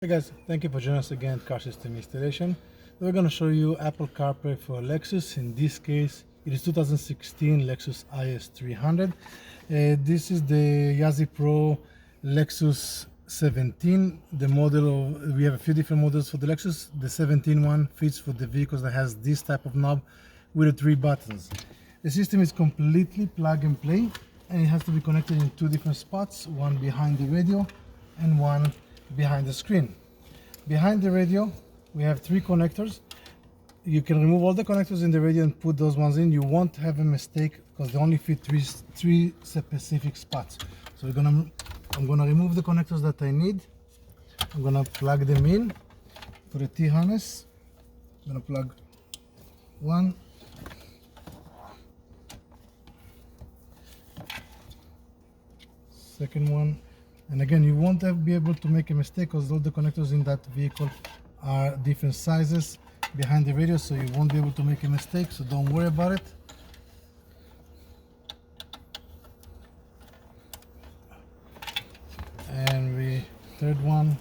Hey guys, thank you for joining us again at Car System Installation. We're going to show you Apple CarPlay for Lexus. In this case, it is 2016 Lexus IS 300. This is the Yazzie Pro Lexus 17. The model of, we have a few different models for the Lexus. The 17 one fits for the vehicles that has this type of knob with the 3 buttons. The system is completely plug and play, and it has to be connected in 2 different spots, one behind the radio and one behind the screen. Behind the radio we have 3 connectors. You can remove all the connectors in the radio and put those ones in. You won't have a mistake because they only fit three specific spots. So I'm gonna remove the connectors that I need. I'm gonna plug them in for the T-harness. I'm gonna plug one, second one. And again, you won't be able to make a mistake because all the connectors in that vehicle are different sizes behind the radio, so you won't be able to make a mistake, so don't worry about it. And the third one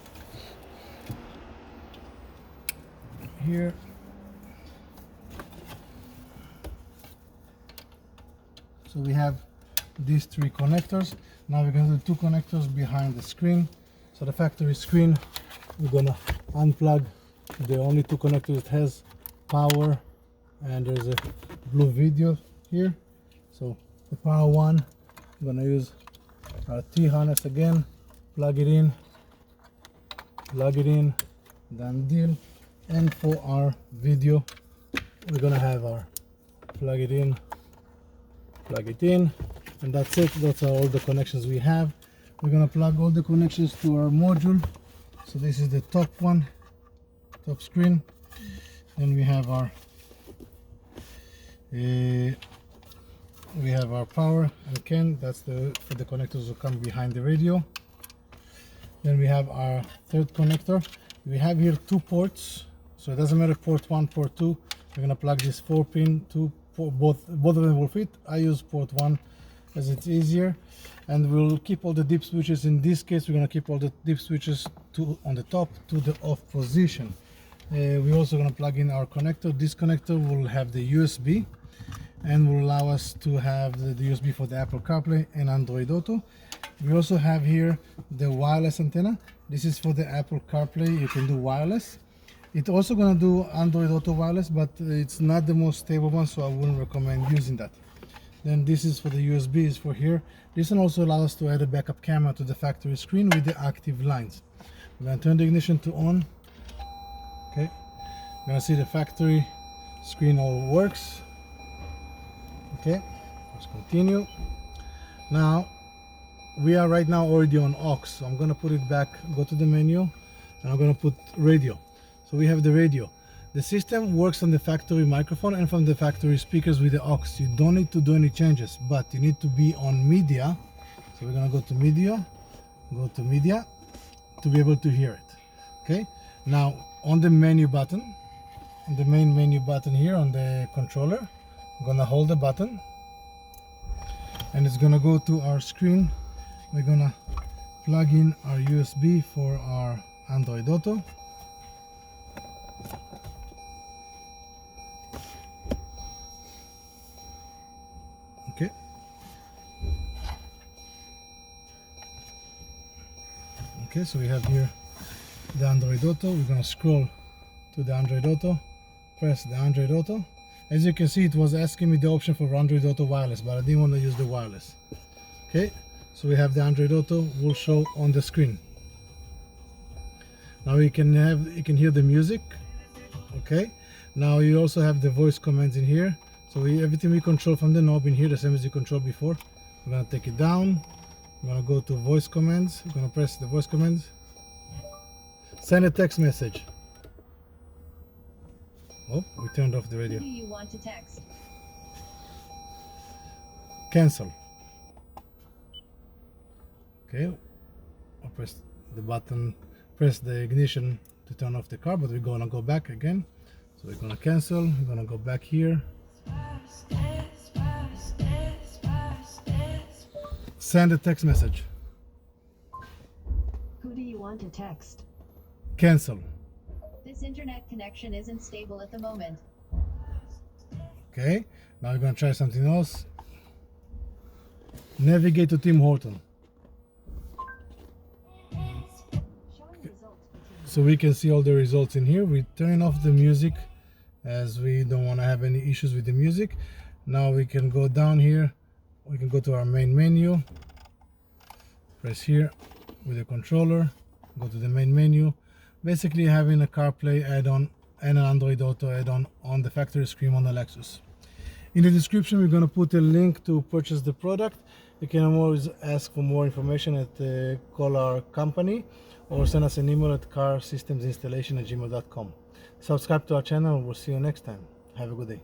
here. So we have these 3 connectors. Now we're going to do 2 connectors behind the screen. So the factory screen, we're going to unplug the only 2 connectors that has power, and there's a blue video here. So the power one, I'm going to use our T-harness again, plug it in, done deal. And for our video, we're going to have our plug it in, and that's it. That's all the connections we have. We're gonna plug all the connections to our module. So this is the top one, top screen. Then we have our power and CAN. That's for the connectors that come behind the radio. Then we have our third connector. We have here 2 ports, so it doesn't matter port 1, port 2. We're gonna plug this 4-pin to both of them will fit. I use port 1 as it's easier, and we'll keep all the dip switches. In this case, we're going to keep all the dip switches on the top to the off position. We're also going to plug in our connector. This connector will have the USB and will allow us to have the USB for the Apple CarPlay and Android Auto. We also have here the wireless antenna. This is for the Apple CarPlay. You can do wireless. It's also going to do Android Auto wireless, but it's not the most stable one, so I wouldn't recommend using that. Then this is for the USB, is for here. This one also allows us to add a backup camera to the factory screen with the active lines. I'm going to turn the ignition to on. Okay, I'm going to see the factory screen all works. Okay, let's continue. Now we are right now already on aux, so I'm going to put it back, go to the menu, and I'm going to put radio. So we have the radio. The system works on the factory microphone and from the factory speakers with the aux. You don't need to do any changes, but you need to be on media. So we're going to go to media to be able to hear it. Okay, now on the menu button, on the main menu button here on the controller, I'm going to hold the button and it's going to go to our screen. We're going to plug in our USB for our Android Auto. Okay, so we have here the Android Auto. We're going to scroll to the Android Auto, press the Android Auto. As you can see, it was asking me the option for Android Auto wireless, but I didn't want to use the wireless. Okay, so we have the Android Auto will show on the screen. Now you can hear the music. Okay, now you also have the voice commands in here. So everything we control from the knob in here, the same as you controlled before. I'm going to take it down. I'm going to go to voice commands. I'm going to press the voice commands. Send a text message. Oh, we turned off the radio. Who do you want to text? Cancel. Okay, I'll press the button, press the ignition to turn off the car, but we're going to go back again. So we're going to cancel. We're going to go back here. Send a text message. Who do you want to text? cancel. This internet connection isn't stable at the moment. Okay, now we're gonna try something else. Navigate to Tim Horton. So we can see all the results in here. We turn off the music as we don't want to have any issues with the music. Now we can go down here. We can go to our main menu. Press here with the controller. Go to the main menu. Basically having a CarPlay add-on and an Android Auto add-on on the factory screen on the Lexus. In the description we're going to put a link to purchase the product. You can always ask for more information at call our company or send us an email at carsystemsinstallation@gmail.com. Subscribe to our channel and we'll see you next time. Have a good day.